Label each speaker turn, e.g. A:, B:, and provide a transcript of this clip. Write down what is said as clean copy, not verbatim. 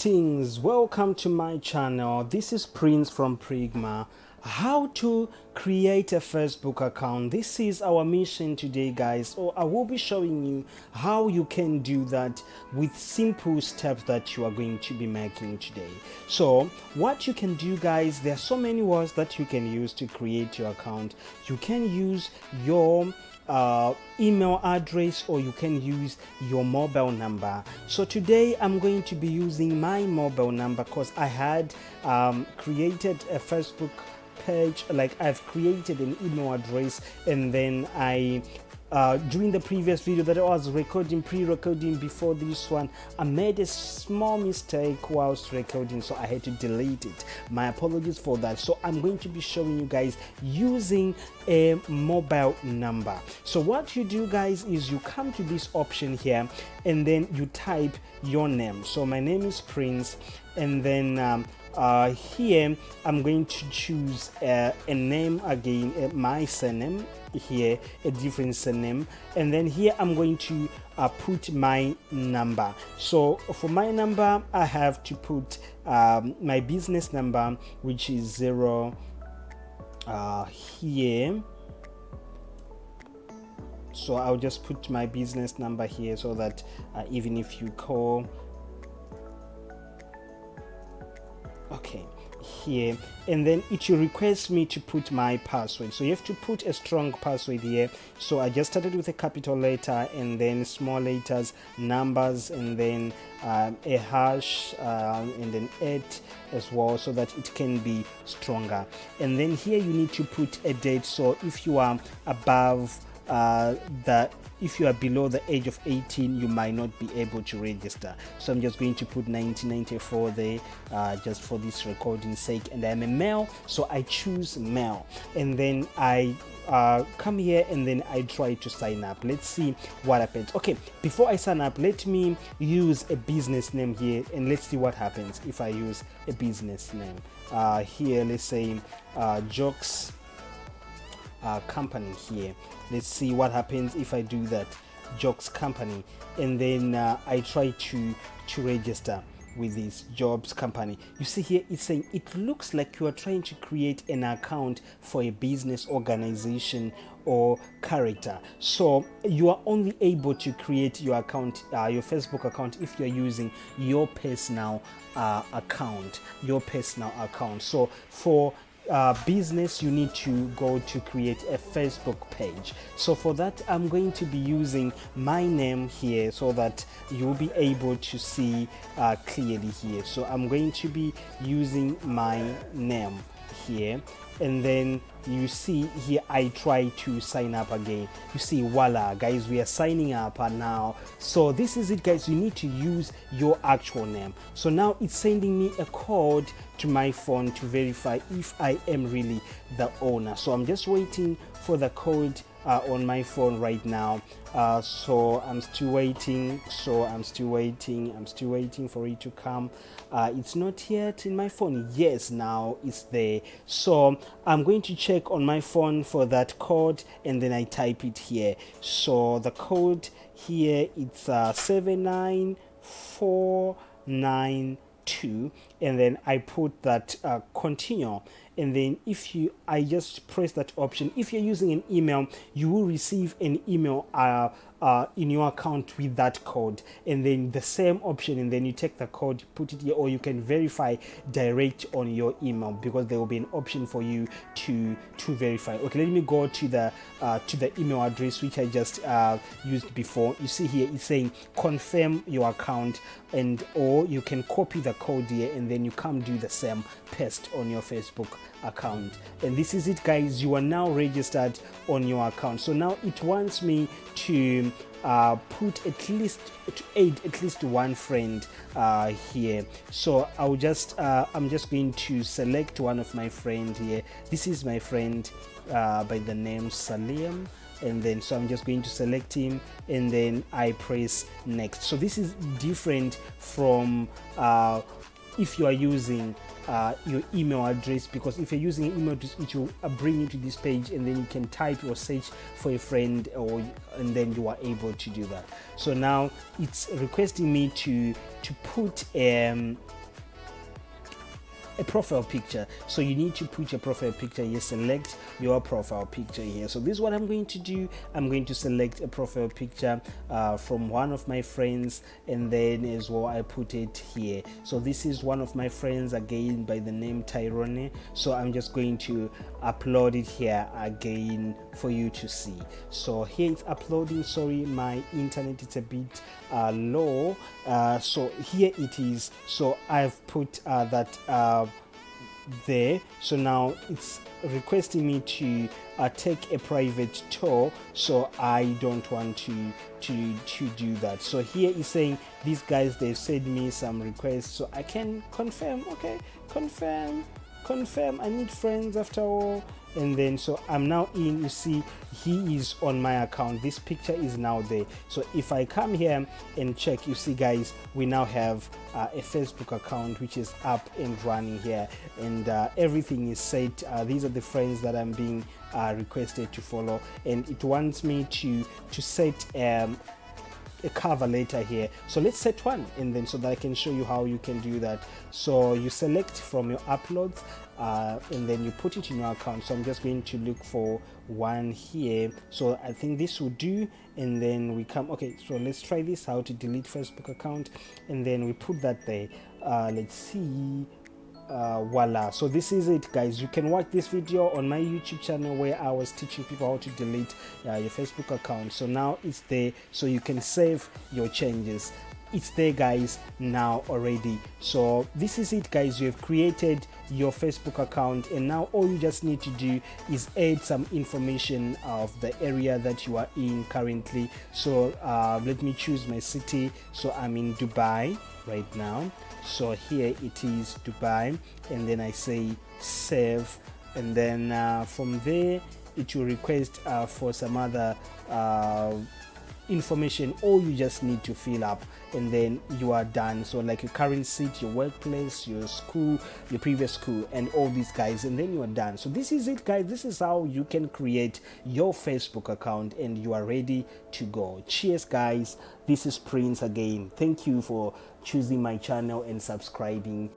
A: Greetings, welcome to my channel. This is Prince from Prigma. How to create a Facebook account. This is our mission today, guys. So I will be showing you how you can do that with simple steps that you are going to be making today. So what you can do, guys, there are so many words that you can use to create your account. You can use your email address, or you can use your mobile number. So today I'm going to be using my mobile number because I had created a Facebook page, like I've created an email address, and then I during the previous video that I was pre-recording before this one, I made a small mistake whilst recording, so I had to delete it. My apologies for that. So I'm going to be showing you guys using a mobile number. So what you do, guys, is you come to this option here and then you type your name. So my name is Prince, and then here I'm going to choose a name again, my surname here, a different surname, and then here I'm going to put my number. So for my number I have to put my business number, which is 0 here. So I'll just put my business number here so that even if you call, okay, here, and then it will request me to put my password. So you have to put a strong password here. So I just started with a capital letter and then small letters, numbers, and then a hash, and then 8 as well, so that it can be stronger. And then here you need to put a date. So if you are above if you are below the age of 18, you might not be able to register. So I'm just going to put 1994 there, just for this recording sake, and I'm a male, so I choose male, and then I come here and then I try to sign up. Let's see what happens. Okay, before I sign up, let me use a business name here, and let's see what happens if I use a business name. Here, let's say Jokes Company here. Let's see what happens if I do that, Jokes Company, and then I try to register with this Jobs Company. You see here it's saying it looks like you are trying to create an account for a business, organization, or character. So you are only able to create your account, your Facebook account, if you're using your personal account, So for business, you need to go to create a Facebook page. So for that I'm going to be using my name here so that you'll be able to see clearly here. So I'm going to be using my name here, and then you see here I try to sign up again. You see, voila, guys, we are signing up now. So this is it, guys. You need to use your actual name. So now it's sending me a code to my phone to verify if I am really the owner. So I'm just waiting for the code on my phone right now. So I'm still waiting. I'm still waiting for it to come. It's not yet in my phone. Yes, now it's there. So I'm going to check on my phone for that code, and then I type it here. So the code here, it's 79492, and then I put that continue. And then I just press that option. If you're using an email, you will receive an email in your account with that code, and then the same option, and then you take the code, put it here, or you can verify direct on your email, because there will be an option for you to verify. Okay, let me go to the email address which I just used before. You see here it's saying confirm your account, and or you can copy the code here and then you come do the same, paste on your Facebook account. And this is it, guys. You are now registered on your account. So now it wants me to put at least one friend here. So I'm just going to select one of my friends here. This is my friend by the name Salim, and then so I'm just going to select him, and then I press next. So this is different from if you are using your email address, because if you're using an email address, it will bring you to this page, and then you can type or search for a friend, and then you are able to do that. So now it's requesting me to put a profile picture. So you need to put your profile picture here. Select your profile picture here. So this is what I'm going to do. I'm going to select a profile picture from one of my friends, and then as well I put it here. So this is one of my friends, again by the name Tyrone. So I'm just going to upload it here again for you to see. So here it's uploading. Sorry, my internet is a bit low. So here it is. So I've put that there. So now it's requesting me to take a private tour, so I don't want to do that. So here is saying these guys, they've sent me some requests, so I can confirm. Okay, confirm, I need friends after all. And then so I'm now in. You see he is on my account, this picture is now there. So if I come here and check, you see guys, we now have a Facebook account which is up and running here, and everything is set. These are the friends that I'm being requested to follow, and it wants me to set a cover letter here. So let's set one, and then so that I can show you how you can do that. So you select from your uploads, and then you put it in your account. So I'm just going to look for one here. So I think this will do, and then we come. Okay, so let's try this, how to delete Facebook account, and then we put that there. Let's see. Voila, so this is it guys. You can watch this video on my YouTube channel where I was teaching people how to delete your Facebook account. So now it's there, so you can save your changes. It's there guys now already. So this is it guys. You have created your Facebook account, and now all you just need to do is add some information of the area that you are in currently. So let me choose my city. So I'm in Dubai right now. So here it is, Dubai, and then I say save, and then from there it will request for some other information. All you just need to fill up, and then you are done. So like your current seat, your workplace, your school, your previous school, and all these guys, and then you are done. So this is it guys. This is how you can create your Facebook account, and you are ready to go. Cheers guys, this is Prince again. Thank you for choosing my channel and subscribing.